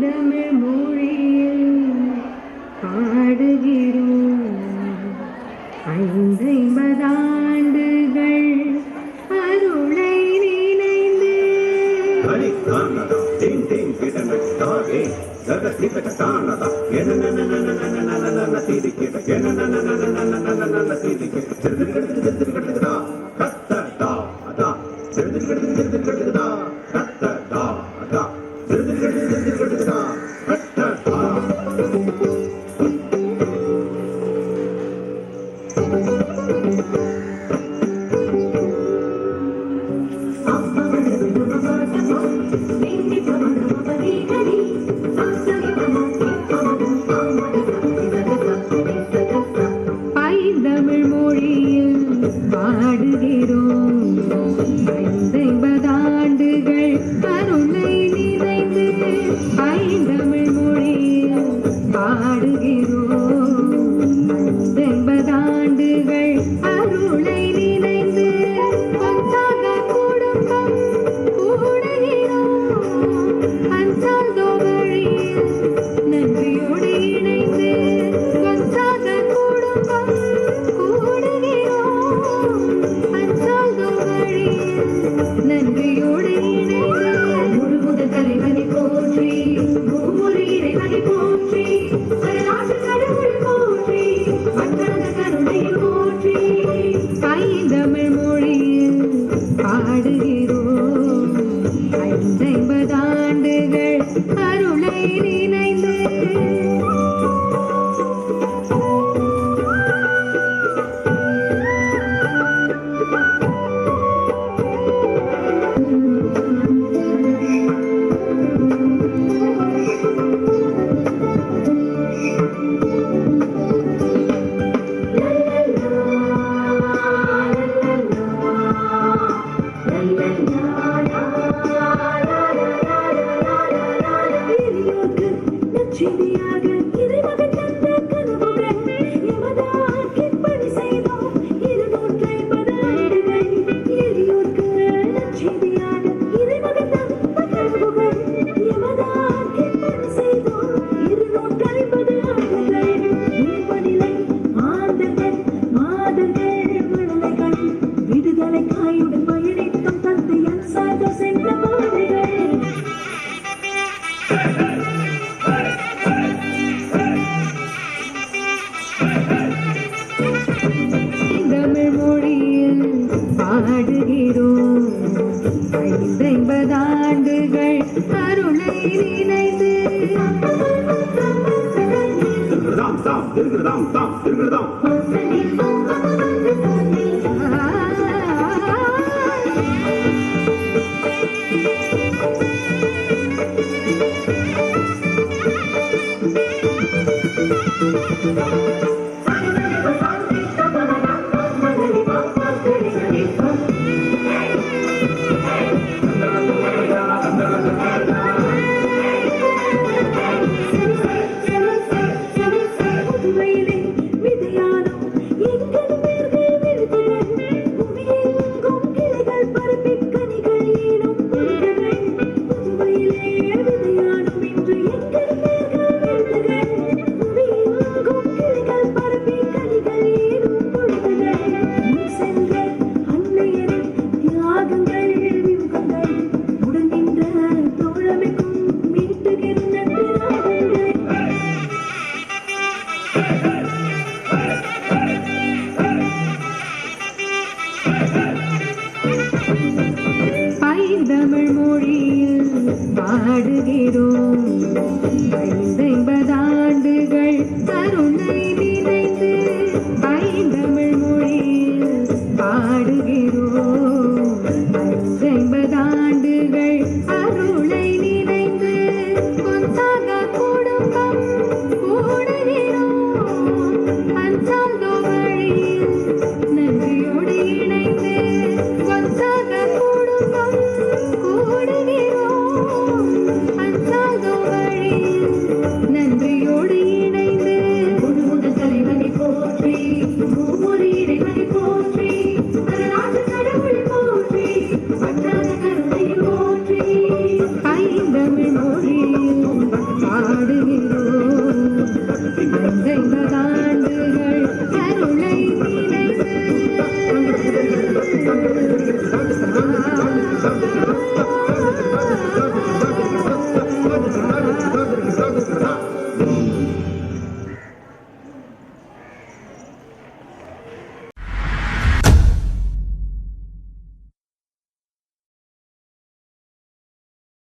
பைந்தமிழ் மொழியில் பாடுகிறோம் 50 ஆண்டுகள் அருளை நினைந்து பைந்தமிழ் மொழியில் பாடுகிறோம் 50 ஆண்டுகள் அருளை நினைந்து பைந்தமிழ் மொழியில் பாடுகிறோம் 50 ஆண்டுகள் அருளை நினைந்து ஒன்றாக குடும்பம் கூடுகிறோம் அன்சால்தோ வழியில் நன்றியோடு இணைந்து ஒன்றாக குடும்பம் கூடுகிறோம் அன்சால்தோ வழியில் நன்றியோடு இணைந்து முழுமுதல் தலைவனை போற்றி மூவொரு இறைவனை போற்றி வரலாற்று கடவுள் போற்றி அன்றாட கருணையை போற்றி பைந்தமிழ் மொழியில் பாடுகிறோம் 50 ஆண்டுகள் அருளை நினைந்து செடியாக இறைமகன் தந்த கனவுகள் எமதாக்கி பணி செய்தோம் 250 ஆண்டுகள் எளியோர்க்கு நற்செய்தியாக இறைமகன் தந்த கனவுகள் எமதாக்கி பணி செய்தோம் 250 ஆண்டுகள் இன்பநிலை மாந்தர்கள் மாதர்கள் விடுதலைகள் விடுதலைக்காயுடன் பயணித்தோம் தந்தையன் சார்ந்த சென்ற பாதைகள் தமிழ் மொழியில் பாடுகிறோம் 50 ஆண்டுகள் அருளை நினைந்து பைந்தமிழ் மொழியில் பாடுகிறோம் 50 ஆண்டுகள் அருளை நினைந்து பைந்தமிழ் மொழியில் பாடுகிறோம் 50 ஆண்டுகள் அருளை நினைந்து ஒன்றாக குடும்பம் கூடுகிறோம் அன்சால்தோ வழியில் நன்றியோடு இணைந்து ஒன்றாக குடும்பம் கூடுகிறோம் அன்சால்தோ வழியில் நன்றியோடு இணைந்து முழுமுதல் தலைவனை போற்றி மூவொரு இறைவனை போற்றி வரலாற்று கடவுள் போற்றி அன்றாட கருணையை ஐம்பதாண்டுகள் அருளை நினைந்து